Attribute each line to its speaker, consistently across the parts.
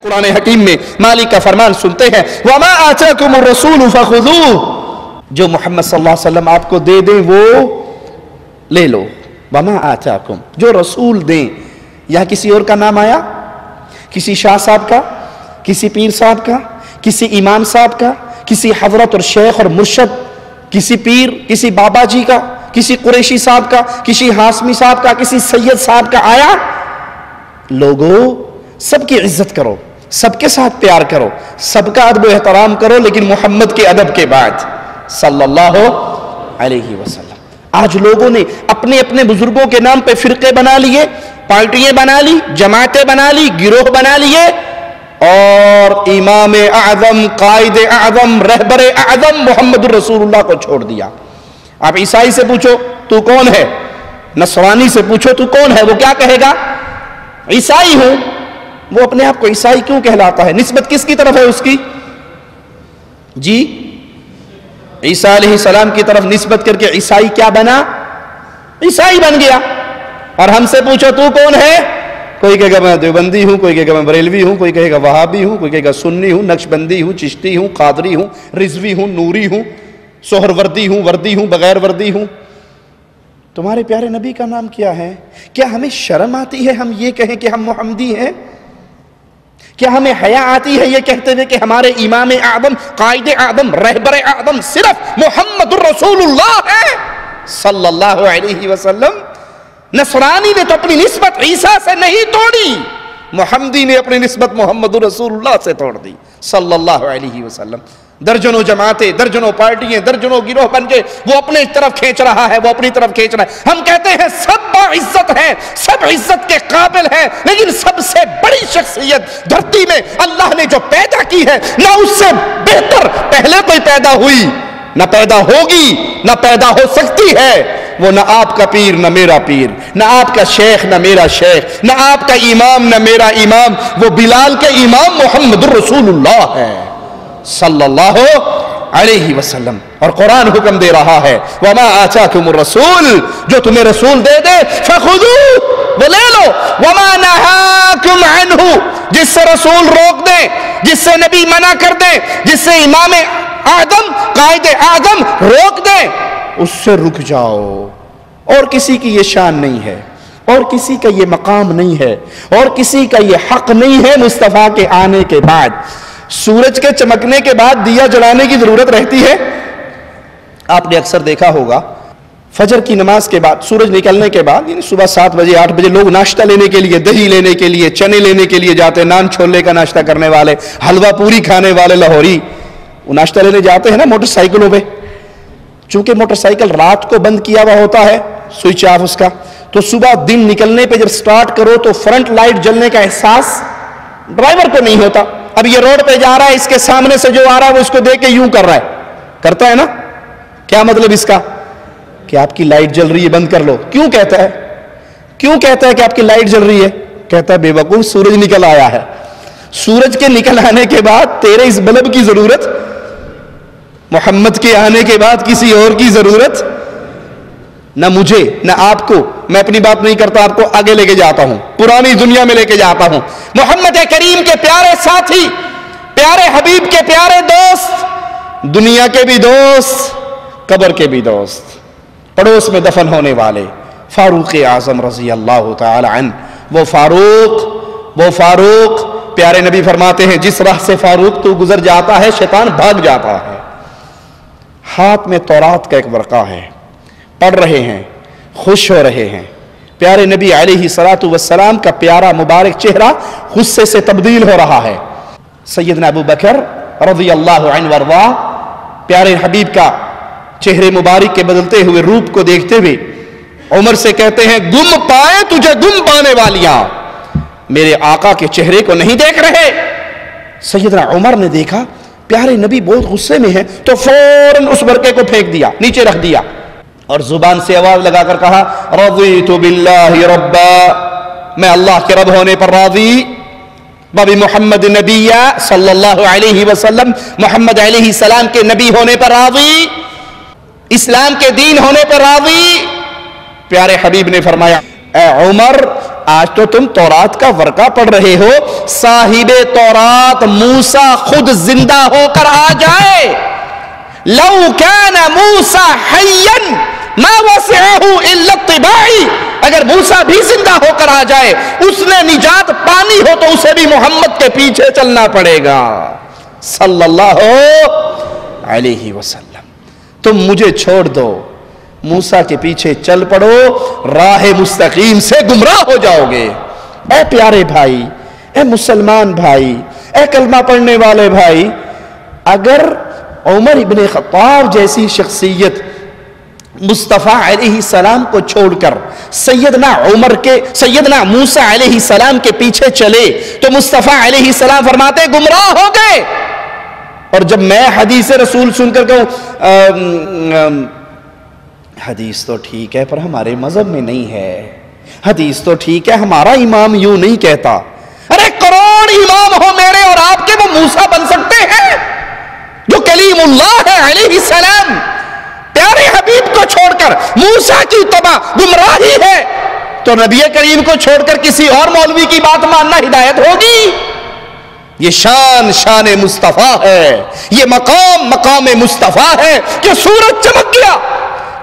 Speaker 1: قرآن حکیم میں مالک کا فرمان سنتے ہیں وَمَا آتَاكُمُ الرَّسُولُ فَخُذُوهُ، جو محمد صلی اللہ علیہ وسلم آپ کو دے دیں وہ لے لو. وَمَا آتَاكُمْ، جو رسول دیں. یہاں کسی اور کا نام آیا؟ کسی شاہ صاحب کا، کسی پیر صاحب کا، کسی امام صاحب کا، کسی حضرت اور شیخ اور مرشد، کسی پیر، کسی بابا جی کا، کسی قریشی صاحب کا، کسی ہاشمی صاحب کا، کسی سید صاحب کا آیا؟ لوگوں سب کی عزت کرو، سب کے ساتھ پیار کرو، سب کا ادب و احترام کرو، لیکن محمد کے ادب کے بعد صلی اللہ علیہ وسلم. آج لوگوں نے اپنے اپنے بزرگوں کے نام پہ فرقے بنا لیے، پارٹیاں بنا لی، جماعتیں بنا لی، گروہ بنا لیے، اور امام اعظم، قائد اعظم، رہبر اعظم محمد الرسول اللہ کو چھوڑ دیا. آپ عیسائی سے پوچھو تو کون ہے، نصرانی سے پوچھو تو کون ہے، وہ کیا کہے گا؟ عیسائی ہوں. وہ اپنے آپ کو عیسائی کیوں کہلاتا ہے؟ نسبت کس کی طرف ہے اس کی؟ جی عیسیٰ علیہ السلام کی طرف نسبت کر کے عیسائی کیا بنا؟ عیسائی بن گیا. اور ہم سے پوچھو تو کون ہے؟ کوئی کہے گا میں دیوبندی ہوں، کوئی کہے گا میں بریلوی ہوں، کوئی کہے گا وہابی ہوں، کوئی کہے گا سنی ہوں، نقشبندی ہوں، چشتی ہوں، قادری ہوں، رضوی ہوں، نوری ہوں، سہر وردی ہوں، بغیر وردی ہوں. تمہارے پیارے نبی کا نام کیا ہے؟ کیا ہمیں شرم آتی ہے ہم یہ کہیں کہ ہم محمدی ہیں؟ کیا ہمیں حیا آتی ہے یہ کہتے ہوئے کہ ہمارے امام اعظم، قائد اعظم، رہبر اعظم صرف محمد الرسول اللہ ہے صلی اللہ علیہ وسلم؟ نصرانی نے تو اپنی نسبت عیسیٰ سے نہیں توڑی، محمدی نے اپنی نسبت محمد الرسول اللہ سے توڑ دی صلی اللہ علیہ وسلم. درجنوں جماعتیں، درجنوں پارٹیاں، درجنوں گروہ بن کے وہ اپنی طرف کھینچ رہا ہے، وہ اپنی طرف کھینچ رہا ہے. ہم کہتے ہیں سب باعزت ہے، سب عزت کے قابل ہے، لیکن سب سے بڑی شخصیت دھرتی میں اللہ نے جو پیدا کی ہے، نہ اس سے بہتر پہلے کوئی پیدا ہوئی، نہ پیدا ہوگی، نہ پیدا ہو سکتی ہے. وہ نہ آپ کا پیر نہ میرا پیر، نہ آپ کا شیخ نہ میرا شیخ، نہ آپ کا امام نہ میرا امام. وہ بلال کے امام محمد الرسول اللہ ہے صلی اللہ علیہ وسلم. اور قرآن حکم دے رہا ہے وَمَا آتَاكُمُ الرَّسُولُ، جو تمہیں رسول دے دے فَخُذُوهُ، وہ لے لو. وَمَا نَهَاكُمْ عَنْهُ، جس سے رسول روک دے، جس سے نبی منع کر دے، جس سے امام اعظم، قائد اعظم روک دے، اس سے رک جاؤ. اور کسی کی یہ شان نہیں ہے، اور کسی کا یہ مقام نہیں ہے، اور کسی کا یہ حق نہیں ہے مصطفیٰ کے آنے کے بعد. سورج کے چمکنے کے بعد دیا جلانے کی ضرورت رہتی ہے؟ آپ نے اکثر دیکھا ہوگا فجر کی نماز کے بعد، سورج نکلنے کے بعد، یعنی صبح 7 بجے 8 بجے لوگ ناشتہ لینے کے لیے، دہی لینے کے لیے، چنے لینے کے لیے جاتے ہیں. نان چھولے کا ناشتہ کرنے والے، حلوہ پوری کھانے والے لاہوری، وہ ناشتہ لینے جاتے ہیں نا موٹر سائیکلوں پہ. چونکہ موٹر سائیکل رات کو بند کیا ہوا ہوتا ہے، سوئچ آف اس کا، تو صبح دن نکلنے پہ جب سٹارٹ کرو تو فرنٹ لائٹ جلنے کا احساس ڈرائیور کو نہیں ہوتا. اب یہ روڈ پہ جا رہا ہے، اس کے سامنے سے جو آ رہا ہے وہ اس کو دیکھ کے یوں کر رہا ہے، کرتا ہے نا؟ کیا مطلب اس کا؟ کہ آپ کی لائٹ جل رہی ہے، بند کر لو. کیوں کہتا ہے؟ کیوں کہتا ہے کہ آپ کی لائٹ جل رہی ہے؟ کہتا ہے بے وقوف سورج نکل آیا ہے. سورج کے نکل آنے کے بعد تیرے اس بلب کی ضرورت، محمد کے آنے کے بعد کسی اور کی ضرورت نہ مجھے نہ آپ کو. میں اپنی بات نہیں کرتا، آپ کو آگے لے کے جاتا ہوں، پرانی دنیا میں لے کے جاتا ہوں. محمد کریم کے پیارے ساتھی، پیارے حبیب کے پیارے دوست، دنیا کے بھی دوست، قبر کے بھی دوست، پڑوس میں دفن ہونے والے فاروق اعظم رضی اللہ تعالی عنہ. وہ فاروق پیارے نبی فرماتے ہیں جس راہ سے فاروق تو گزر جاتا ہے شیطان بھاگ جاتا ہے. ہاتھ میں تورات کا ایک ورقہ ہے، پڑھ رہے ہیں، خوش ہو رہے ہیں. پیارے نبی علیہ الصلوۃ والسلام کا پیارا مبارک چہرہ غصے سے تبدیل ہو رہا ہے. سیدنا ابو بکر رضی اللہ عنہ وارضاہ پیارے حبیب کا چہرے مبارک کے بدلتے ہوئے روپ کو دیکھتے ہوئے عمر سے کہتے ہیں گم پائے تجھے گم پانے والیاں، میرے آقا کے چہرے کو نہیں دیکھ رہے؟ سیدنا عمر نے دیکھا پیارے نبی بہت غصے میں ہیں، تو فوراً اس ورقے کو پھینک دیا، نیچے رکھ دیا، اور زبان سے آواز لگا کر کہا رضیت باللہ ربا، میں اللہ کے رب ہونے پر راضی، بابی محمد نبی صلی اللہ علیہ وسلم، محمد علیہ السلام کے نبی ہونے پر راضی، اسلام کے دین ہونے پر راضی. پیارے حبیب نے فرمایا اے عمر آج تو تم تورات کا ورقہ پڑھ رہے ہو، صاحب تورات موسیٰ خود زندہ ہو کر آ جائے، لو کان موسیٰ حیا ما وسعہ الا اتباعی، اگر موسیٰ بھی زندہ ہو کر آ جائے، اس نے نجات پانی ہو تو اسے بھی محمد کے پیچھے چلنا پڑے گا صلی اللہ علیہ وسلم۔ تم مجھے چھوڑ دو، موسیٰ کے پیچھے چل پڑو، راہ مستقیم سے گمراہ ہو جاؤ گے۔ اے پیارے بھائی، اے مسلمان بھائی، اے کلمہ پڑھنے والے بھائی، اگر عمر ابن خطاب جیسی شخصیت مصطفیٰ علیہ السلام کو چھوڑ کر سیدنا موسیٰ علیہ السلام کے پیچھے چلے تو مصطفیٰ علیہ السلام فرماتے گمراہ ہو گئے۔ اور جب میں حدیث رسول سن کر کہوں حدیث تو ٹھیک ہے پر ہمارے مذہب میں نہیں ہے، حدیث تو ٹھیک ہے ہمارا امام یوں نہیں کہتا، ارے کروڑ امام ہو میرے اور آپ کے، وہ موسیٰ بن سکتے ہیں جو کلیم اللہ ہے علیہ السلام؟ پیارے حبیب کو چھوڑ کر موسیٰ کی اتباع گمراہی ہے تو نبی کریم کو چھوڑ کر کسی اور مولوی کی بات ماننا ہدایت ہوگی؟ یہ شان مصطفیٰ ہے، یہ مقام مصطفیٰ ہے کہ سورج چمک گیا،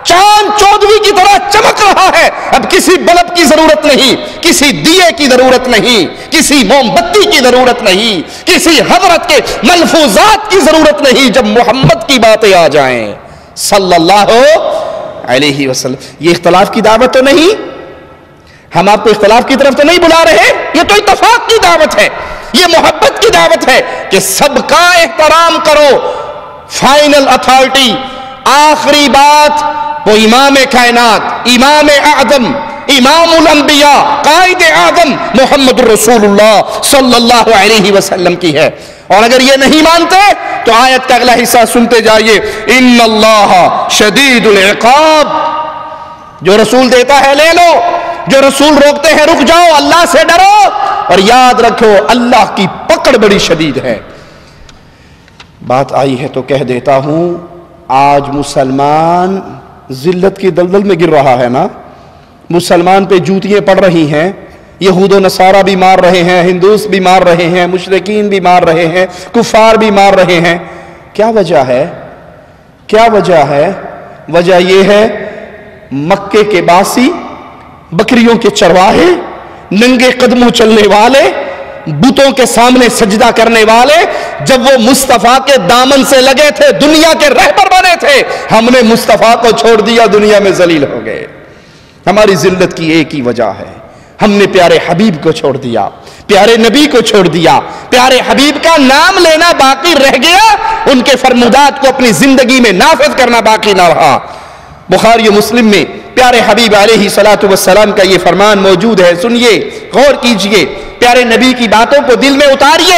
Speaker 1: چاند چودوی کی طرح چمک رہا ہے، اب کسی بلب کی ضرورت نہیں، کسی دیے کی ضرورت نہیں، کسی موم بتی کی ضرورت نہیں، کسی حضرت کے ملفوظات کی ضرورت نہیں، جب محمد کی باتیں آ جائیں صلی اللہ علیہ وسلم۔ یہ اختلاف کی دعوت تو نہیں، ہم آپ کو اختلاف کی طرف تو نہیں بلا رہے، یہ تو اتفاق کی دعوت ہے، یہ محبت کی دعوت ہے کہ سب کا احترام کرو۔ فائنل اتھارٹی، آخری بات، وہ امام کائنات، امام اعظم، امام الانبیاء، قائد اعظم محمد رسول اللہ صلی اللہ علیہ وسلم کی ہے۔ اور اگر یہ نہیں مانتے تو آیت کا اگلا حصہ سنتے جائیے، ان اللہ شدید العقاب، جو رسول دیتا ہے لے لو، جو رسول روکتے ہیں رک جاؤ، اللہ سے ڈرو اور یاد رکھو اللہ کی پکڑ بڑی شدید ہے۔ بات آئی ہے تو کہہ دیتا ہوں، آج مسلمان ذلت کی دلدل میں گر رہا ہے نا، مسلمان پہ جوتیاں پڑ رہی ہیں، یہود و نصارہ بھی مار رہے ہیں، ہندوس بھی مار رہے ہیں، مشرکین بھی مار رہے ہیں، کفار بھی مار رہے ہیں۔ کیا وجہ ہے؟ کیا وجہ ہے؟ وجہ یہ ہے مکے کے باسی، بکریوں کے چرواہے، ننگے قدموں چلنے والے، بتوں کے سامنے سجدہ کرنے والے، جب وہ مصطفیٰ کے دامن سے لگے تھے دنیا کے رہبر بنے تھے، ہم نے مصطفیٰ کو چھوڑ دیا، دنیا میں ذلیل ہو گئے۔ ہماری ذلت کی ایک ہی وجہ ہے، ہم نے پیارے حبیب کو چھوڑ دیا، پیارے نبی کو چھوڑ دیا، پیارے حبیب کا نام لینا باقی رہ گیا، ان کے فرمودات کو اپنی زندگی میں نافذ کرنا باقی نہ رہا۔ بخاری و مسلم میں پیارے حبیب علیہ السلام کا یہ فرمان موجود ہے، سنیے، غور کیجئے، پیارے نبی کی باتوں کو دل میں اتاریے۔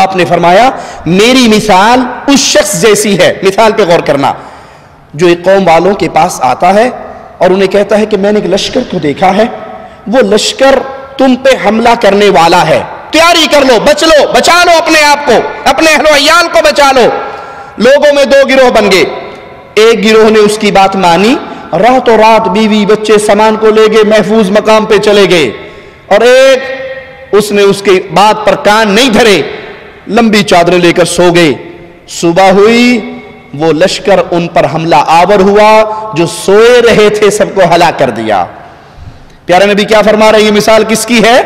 Speaker 1: آپ نے فرمایا میری مثال اس شخص جیسی ہے، مثال پہ غور کرنا، جو ایک قوم والوں کے پاس آتا ہے اور انہیں کہتا ہے کہ میں نے ایک لشکر کو دیکھا ہے، وہ لشکر تم پہ حملہ کرنے والا ہے، تیاری کر لو، بچا لو اپنے آپ کو، اپنے اہل و عیال کو بچا لو۔ لوگوں میں دو گروہ بن گئے، ایک گروہ نے اس کی بات مانی، راتوں رات بیوی بچے سامان کو لے گئے، محفوظ مقام پہ چلے گئے، اور ایک اس نے اس کی بات پر کان نہیں دھرے، لمبی چادریں لے کر سو گئے۔ صبح ہوئی، وہ لشکر ان پر حملہ آور ہوا، جو سوئے رہے تھے سب کو ہلاک کر دیا۔ پیارے نبی کیا فرما رہے ہیں؟ یہ مثال کس کی ہے؟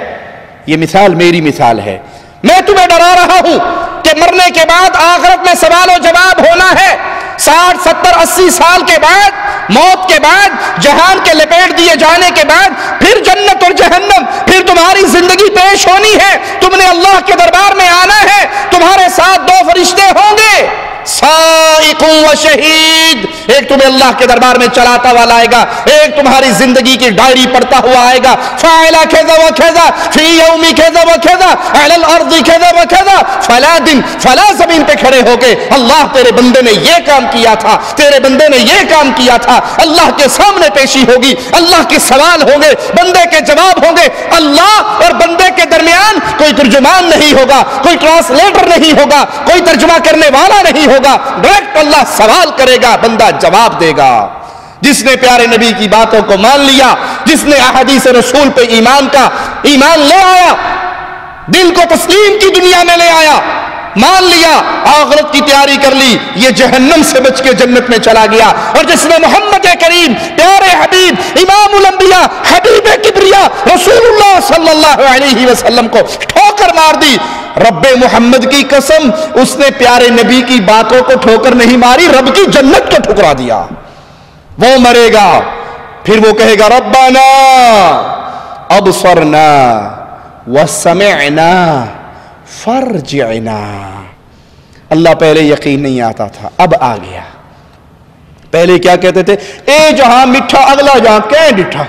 Speaker 1: یہ مثال میری مثال ہے۔ میں تمہیں ڈرا رہا ہوں کہ مرنے کے بعد آخرت میں سوال و جواب ہونا ہے، 60 70 80 سال کے بعد، موت کے بعد، جہان کے لپیٹ دیے جانے کے بعد، پھر جنت اور جہنم، پھر تمہاری زندگی پیش ہونی ہے، تم نے اللہ کے دربار میں آنا ہے، تمہارے ساتھ دو فرشتے ہوں گے، سائق و شہید، ایک تمہیں اللہ کے دربار میں چلاتا ہوا لائے گا، ایک تمہاری زندگی کی ڈائری پڑھتا ہوا آئے گا، فاعل کذا و کذا فی یوم کذا و کذا علی الارض کذا و کذا، فلا دن فلا زمین پہ کھڑے ہو کے اللہ تیرے بندے نے یہ کام کیا تھا، تیرے بندے نے یہ کام کیا تھا، اللہ کے سامنے پیشی ہوگی، اللہ کے سوال ہوں گے، بندے کے جواب ہوں گے، اللہ اور بندے کے درمیان کوئی ترجمان نہیں ہوگا، کوئی ٹرانسلیٹر نہیں ہوگا، کوئی ترجمہ کرنے والا نہیں ہوگا، ڈائریکٹ اللہ سوال کرے گا، بندہ جواب دے گا۔ جس نے پیارے نبی کی باتوں کو مان لیا، جس نے احادیث رسول پہ ایمان لے آیا، دل کو تسلیم کی دنیا میں لے آیا، مان لیا، آخرت کی تیاری کر لی، یہ جہنم سے بچ کے جنت میں چلا گیا۔ اور جس نے محمد کریم پیارے حبیب امام الانبیاء حبیب کبریا رسول اللہ صلی اللہ علیہ وسلم کو ٹھوکر مار دی، رب محمد کی قسم اس نے پیارے نبی کی باتوں کو ٹھوکر نہیں ماری، رب کی جنت کو ٹھکرا دیا۔ وہ مرے گا، پھر وہ کہے گا ربنا ابصرنا وسمعنا فرجعنا۔ اللہ پہلے یقین نہیں آتا تھا، اب آ گیا۔ پہلے کیا کہتے تھے؟ اے جہاں میٹھا اگلا جہاں کہ ڈٹھا،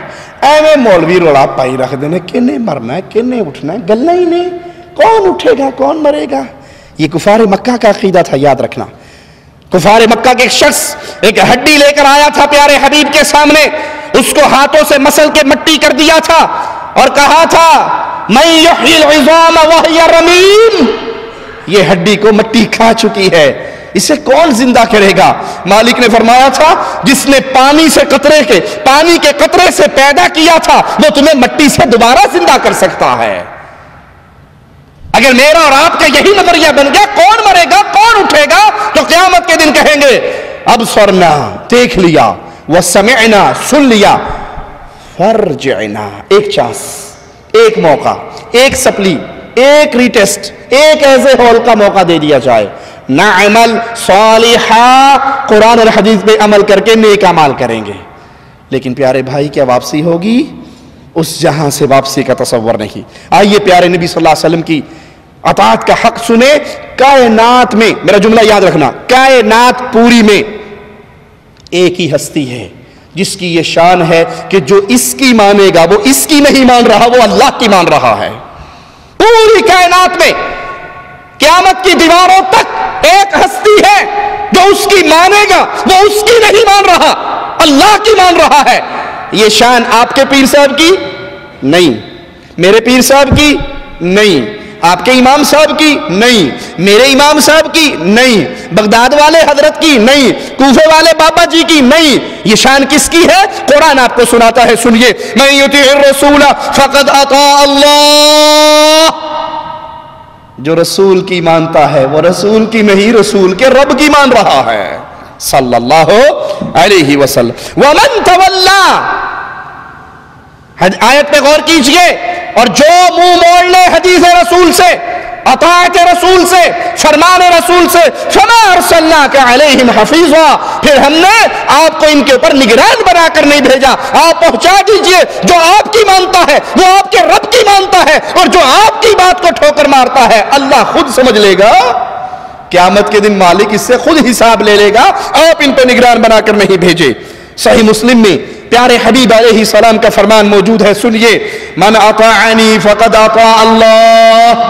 Speaker 1: ایویں مولوی رولا پائی رکھ دینے، کنے مرنا ہے کنے اٹھنا ہے، گلنا ہی نہیں، کون اٹھے گا کون مرے گا۔ یہ کفار مکہ کا عقیدہ تھا، یاد رکھنا۔ کفار مکہ کے ایک شخص ایک ہڈی لے کر آیا تھا پیارے حبیب کے سامنے، اس کو ہاتھوں سے مسل کے مٹی کر دیا تھا اور کہا تھا من یحیی العظام وہی رمیم، یہ ہڈی کو مٹی کھا چکی ہے، اسے کون زندہ کرے گا؟ مالک نے فرمایا تھا جس نے پانی کے قطرے سے پیدا کیا تھا وہ تمہیں مٹی سے دوبارہ زندہ کر سکتا ہے۔ اگر میرا اور آپ کا یہی نظریہ بن گیا کون مرے گا کون اٹھے گا تو قیامت کے دن کہیں گے ابصرنا دیکھ لیا، وسمعنا سن لیا، فرجعنا ایک چانس، ایک موقع، ایک سپلی، ایک ریٹیسٹ، ایک ایسے ہول کا موقع دے دیا جائے، نعمل صالحا، قرآن اور حدیث پہ عمل کر کے نیک اعمال کریں گے۔ لیکن پیارے بھائی کیا واپسی ہوگی؟ اس جہاں سے واپسی کا تصور نہیں۔ آئیے پیارے نبی صلی اللہ علیہ وسلم کی اطاعت کا حق سنے۔ کائنات میں، میرا جملہ یاد رکھنا، کائنات پوری میں ایک ہی ہستی ہے جس کی یہ شان ہے کہ جو اس کی مانے گا وہ اس کی نہیں مان رہا، وہ اللہ کی مان رہا ہے۔ پوری کائنات میں قیامت کی دیواروں تک ایک ہستی ہے جو اس کی مانے گا وہ اس کی نہیں مان رہا، اللہ کی مان رہا ہے۔ یہ شان آپ کے پیر صاحب کی نہیں، میرے پیر صاحب کی نہیں، آپ کے امام صاحب کی نہیں، میرے امام صاحب کی نہیں، بغداد والے حضرت کی نہیں، کوفے والے بابا جی کی نہیں۔ یہ شان کس کی ہے؟ قرآن آپ کو سناتا ہے، سنیے، من یطیع الرسول فقد اطاع اللہ، جو رسول کی مانتا ہے وہ رسول کی نہیں، رسول کے رب کی مان رہا ہے صلی اللہ علیہ وسلم۔ ومن تولا، آیت پہ غور کیجئے، اور جو منہ موڑ لے حدیث رسول سے، اطاعت رسول سے، فرمان رسول سے، فما ارسلناک علیہم حفیظا، پھر ہم نے آپ کو ان کے اوپر نگران بنا کر نہیں بھیجا، آپ پہنچا دیجئے، جو آپ کی مانتا ہے وہ آپ کے رب کی مانتا ہے، اور جو آپ کی بات کو ٹھوکر مارتا ہے اللہ خود سمجھ لے گا، قیامت کے دن مالک اس سے خود حساب لے لے گا، آپ ان پہ نگران بنا کر نہیں بھیجے۔ صحیح مسلم میں پیارے حبیب علیہ السلام کا فرمان موجود ہے، سنیے، من اطاعنی فقد اطاع اللہ،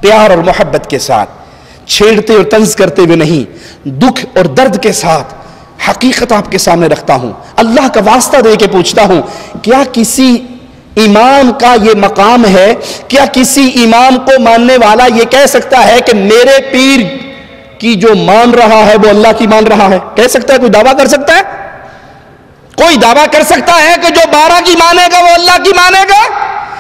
Speaker 1: پیار اور محبت کے ساتھ، چھیڑتے اور طنز کرتے ہوئے نہیں، دکھ اور درد کے ساتھ حقیقت آپ کے سامنے رکھتا ہوں، اللہ کا واسطہ دے کے پوچھتا ہوں، کیا کسی امام کا یہ مقام ہے؟ کیا کسی امام کو ماننے والا یہ کہہ سکتا ہے کہ میرے پیر کی جو مان رہا ہے وہ اللہ کی مان رہا ہے؟ کہہ سکتا ہے؟ کوئی دعویٰ کر سکتا ہے؟ کوئی دعویٰ کر سکتا ہے کہ جو 12 کی مانے گا وہ اللہ کی مانے گا،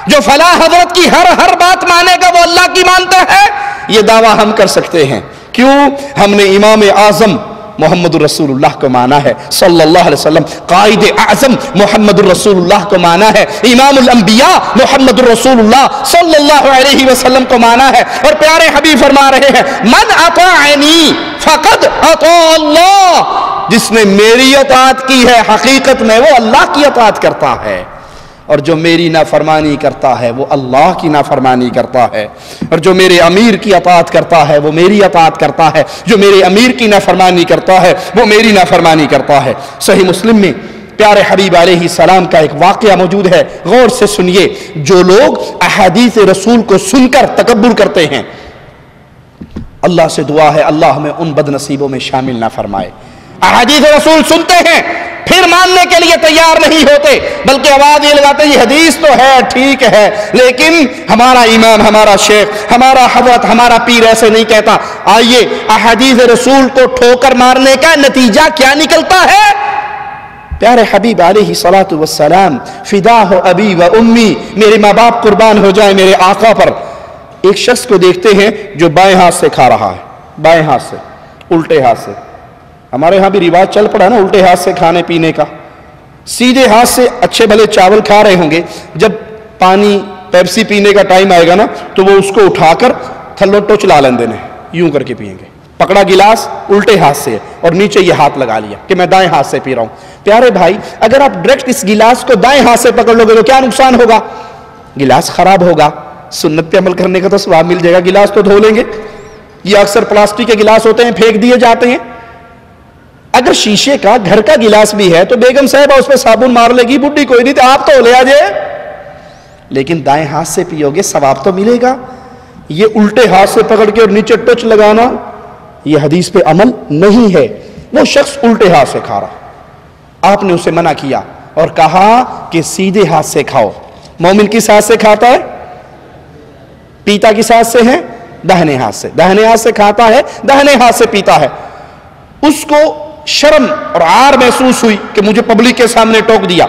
Speaker 1: جو فلاں حضرت کی ہر بات مانے گا وہ اللہ کی مانتا ہے؟ یہ دعویٰ ہم کر سکتے ہیں، کیوں؟ ہم نے امام اعظم محمد الرسول اللہ کو مانا ہے صلی اللہ علیہ وسلم، قائد اعظم محمد الرسول اللہ کو مانا ہے، امام الانبیاء محمد الرسول اللہ صلی اللہ علیہ وسلم کو مانا ہے، اور پیارے حبیب فرما رہے ہیں من اطاعنی فقد اطاع اللہ، جس نے میری اطاعت کی ہے حقیقت میں وہ اللہ کی اطاعت کرتا ہے، اور جو میری نافرمانی کرتا ہے وہ اللہ کی نافرمانی کرتا ہے، اور جو میرے امیر کی اطاعت کرتا ہے وہ میری اطاعت کرتا ہے، جو میرے امیر کی نافرمانی کرتا ہے وہ میری نافرمانی کرتا ہے۔ صحیح مسلم میں پیارے حبیب علیہ السلام کا ایک واقعہ موجود ہے، غور سے سنیے۔ جو لوگ احادیث رسول کو سن کر تکبر کرتے ہیں، اللہ سے دعا ہے اللہ ہمیں ان بد نصیبوں میں شامل نہ فرمائے۔ احادیث رسول سنتے ہیں پھر ماننے کے لیے تیار نہیں ہوتے، بلکہ آواز یہ لگاتے ہیں یہ حدیث تو ہے ٹھیک ہے لیکن ہمارا امام، ہمارا شیخ، ہمارا حضرت، ہمارا پیر ایسے نہیں کہتا۔ آئیے احادیث رسول کو ٹھوکر مارنے کا نتیجہ کیا نکلتا ہے؟ پیارے حبیب علیہ الصلوۃ والسلام، فدا ہو ابی و امی، میرے ماں باپ قربان ہو جائیں میرے آقا پر. ایک شخص کو دیکھتے ہیں جو بائیں ہاتھ سے کھا رہا ہے، بائیں ہاتھ سے، الٹے ہاتھ سے. ہمارے ہاں بھی رواج چل پڑا نا الٹے ہاتھ سے کھانے پینے کا. سیدھے ہاتھ سے اچھے بھلے چاول کھا رہے ہوں گے، جب پانی پیپسی پینے کا ٹائم آئے گا نا تو وہ اس کو اٹھا کر تھلو ٹو چلا لیں دینے، یوں کر کے پئیں گے. پکڑا گلاس الٹے ہاتھ سے اور نیچے یہ ہاتھ لگا لیا کہ میں دائیں ہاتھ سے پی رہا ہوں. پیارے بھائی، اگر آپ ڈائریکٹ اس گلاس کو دائیں ہاتھ سے پکڑ لو گے تو کیا نقصان ہوگا؟ گلاس خراب ہوگا. سنت پہ عمل کرنے کا تو ثواب مل جائے گا. گلاس تو دھو لیں گے. یہ اکثر پلاسٹک کے گلاس ہوتے ہیں، پھینک دیے جاتے ہیں. اگر شیشے کا گھر کا گلاس بھی ہے تو بیگم صاحبہ اس پہ صابن مار لے گی، بڈھی کوئی نہیں تو آپ تو لے آ جائے. لیکن دائیں ہاتھ سے پیو گے ثواب تو ملے گا. یہ الٹے ہاتھ سے پکڑ کے اور نیچے ٹچ لگانا یہ حدیث پہ عمل نہیں ہے. وہ شخص الٹے ہاتھ سے کھا رہا، آپ نے اسے منع کیا اور کہا کہ سیدھے ہاتھ سے کھاؤ. مومن کس ہاتھ سے کھاتا ہے؟ پیتا کس ہاتھ سے ہے؟ داہنے ہاتھ سے. داہنے ہاتھ سے کھاتا ہے، داہنے ہاتھ سے پیتا ہے. اس کو شرم اور عار محسوس ہوئی کہ مجھے پبلک کے سامنے ٹوک دیا،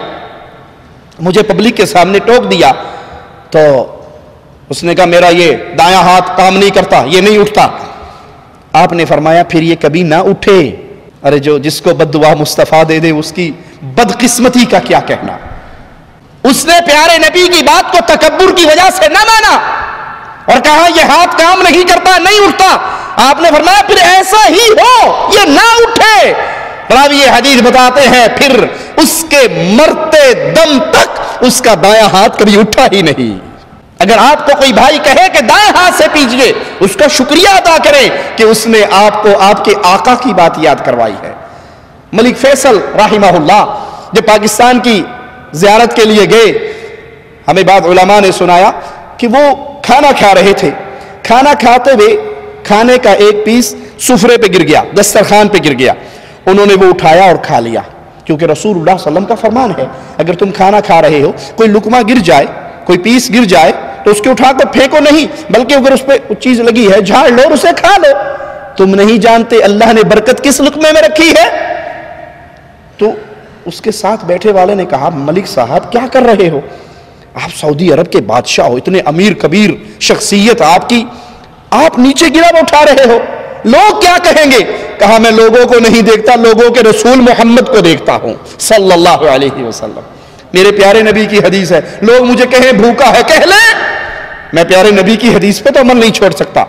Speaker 1: مجھے پبلک کے سامنے ٹوک دیا. تو اس نے کہا میرا یہ دایاں ہاتھ کام نہیں کرتا، یہ نہیں اٹھتا. آپ نے فرمایا پھر یہ کبھی نہ اٹھے. ارے جو جس کو بد دعا مصطفیٰ دے دے اس کی بدقسمتی کا کیا کہنا. اس نے پیارے نبی کی بات کو تکبر کی وجہ سے نہ مانا اور کہا یہ ہاتھ کام نہیں کرتا، نہیں اٹھتا. آپ نے فرمایا پھر ایسا ہی ہو، یہ نہ اٹھے. راوی حدیث بتاتے ہیں پھر اس کے مرتے دم تک اس کا دایاں ہاتھ کبھی اٹھا ہی نہیں. اگر آپ کو کوئی بھائی کہے کہ دائیں ہاتھ سے پیجئے، اس کا شکریہ ادا کریں کہ اس نے آپ کو آپ کے آقا کی بات یاد کروائی ہے. ملک فیصل رحمہ اللہ جب پاکستان کی زیارت کے لیے گئے، ہمیں بعض علماء نے سنایا کہ وہ کھانا کھا رہے تھے. کھانا کھاتے ہوئے کھانے کا ایک پیس سفرے پہ گر گیا، دسترخوان پہ گر گیا. انہوں نے وہ اٹھایا اور کھا لیا، کیونکہ رسول اللہ صلی اللہ علیہ وسلم کا فرمان ہے اگر تم کھانا کھا رہے ہو، کوئی لقمہ گر جائے، کوئی پیس گر جائے تو اس کے اٹھا کر پھینکو نہیں، بلکہ اگر اس پہ کچھ چیز لگی ہے جھاڑ لو اور اسے کھا لو. تم نہیں جانتے اللہ نے برکت کس لقمے میں رکھی ہے. تو اس کے ساتھ بیٹھے والے نے کہا ملک صاحب کیا کر رہے ہو؟ آپ سعودی عرب کے بادشاہ ہو، اتنے امیر کبیر شخصیت آپ کی، آپ نیچے گرا ہوا اٹھا رہے ہو، لوگ کیا کہیں گے؟ کہا میں لوگوں کو نہیں دیکھتا، لوگوں کے رسول محمد کو دیکھتا ہوں صلی اللہ علیہ وسلم. میرے پیارے نبی کی حدیث ہے، لوگ مجھے کہیں بھوکا ہے کہہ لیں، میں پیارے نبی کی حدیث پہ تو عمل نہیں چھوڑ سکتا.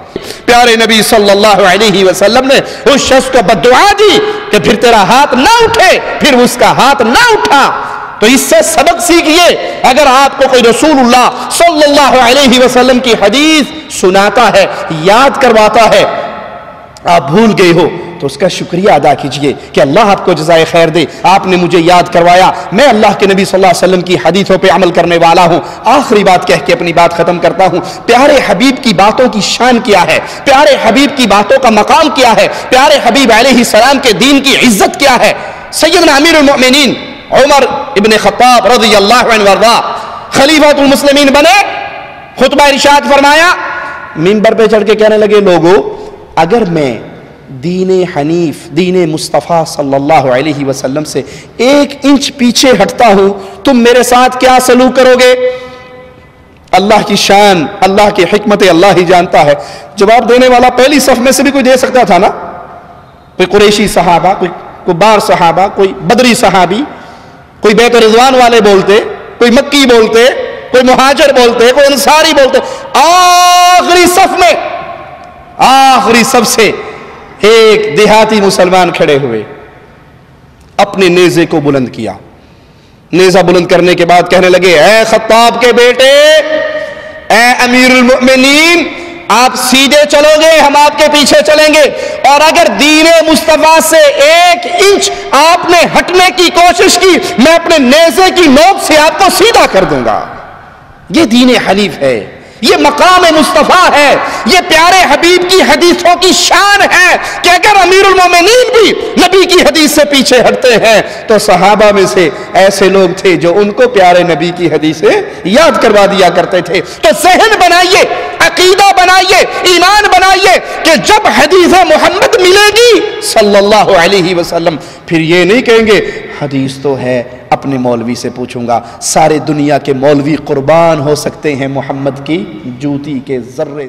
Speaker 1: پیارے نبی صلی اللہ علیہ وسلم نے اس شخص کو بددعا دی کہ پھر تیرا ہاتھ نہ اٹھے، پھر اس کا ہاتھ نہ اٹھا. تو اس سے سبق سیکھیے، اگر آپ کو کوئی رسول اللہ صلی اللہ علیہ وسلم کی حدیث سناتا ہے، یاد کرواتا ہے، آپ بھول گئے ہو تو اس کا شکریہ ادا کیجئے کہ اللہ آپ کو جزائے خیر دے، آپ نے مجھے یاد کروایا، میں اللہ کے نبی صلی اللہ علیہ وسلم کی حدیثوں پہ عمل کرنے والا ہوں. آخری بات کہہ کے اپنی بات ختم کرتا ہوں. پیارے حبیب کی باتوں کی شان کیا ہے، پیارے حبیب کی باتوں کا مقام کیا ہے، پیارے حبیب علیہ السلام کے دین کی عزت کیا ہے. سیدنا امیر المؤمنین عمر ابن خطاب رضی اللہ عنہ وارضا خلیفۃ المسلمین بنے، خطبہ ارشاد فرمایا، منبر پہ چڑھ کے کہنے لگے لوگو اگر میں دین حنیف، دین مصطفیٰ صلی اللہ علیہ وسلم سے 1 انچ پیچھے ہٹتا ہوں تم میرے ساتھ کیا سلوک کرو گے؟ اللہ کی شان، اللہ کی حکمت اللہ ہی جانتا ہے. جواب دینے والا پہلی صف میں سے بھی کوئی دے سکتا تھا نا، کوئی قریشی صحابہ، کوئی بار صحابہ، کوئی بدری صحابی، کوئی بیت رضوان والے بولتے، کوئی مکی بولتے، کوئی مہاجر بولتے، کوئی انصاری بولتے. آخری صف میں، آخری صف سے ایک دیہاتی مسلمان کھڑے ہوئے، اپنے نیزے کو بلند کیا. نیزہ بلند کرنے کے بعد کہنے لگے اے خطاب کے بیٹے، اے امیر المؤمنین، آپ سیدھے چلو گے ہم آپ کے پیچھے چلیں گے، اور اگر دین مصطفیٰ سے 1 انچ آپ نے ہٹنے کی کوشش کی میں اپنے نیزے کی نوک سے آپ کو سیدھا کر دوں گا. یہ دین حنیف ہے، یہ مقام مصطفیٰ ہے، یہ پیارے حبیب کی حدیثوں کی شان ہے کہ اگر امیر المومنین بھی نبی کی حدیث سے پیچھے ہٹتے ہیں تو صحابہ میں سے ایسے لوگ تھے جو ان کو پیارے نبی کی حدیثیں یاد کروا دیا کرتے تھے. تو ذہن بنائیے، عقیدہ بنائیے، ایمان بنائیے کہ جب حدیث محمد ملے گی صلی اللہ علیہ وسلم پھر یہ نہیں کہیں گے حدیث تو ہے، اپنے مولوی سے پوچھوں گا، سارے دنیا کے مولوی قربان ہو سکتے ہیں محمد کی جوتی کے ذرے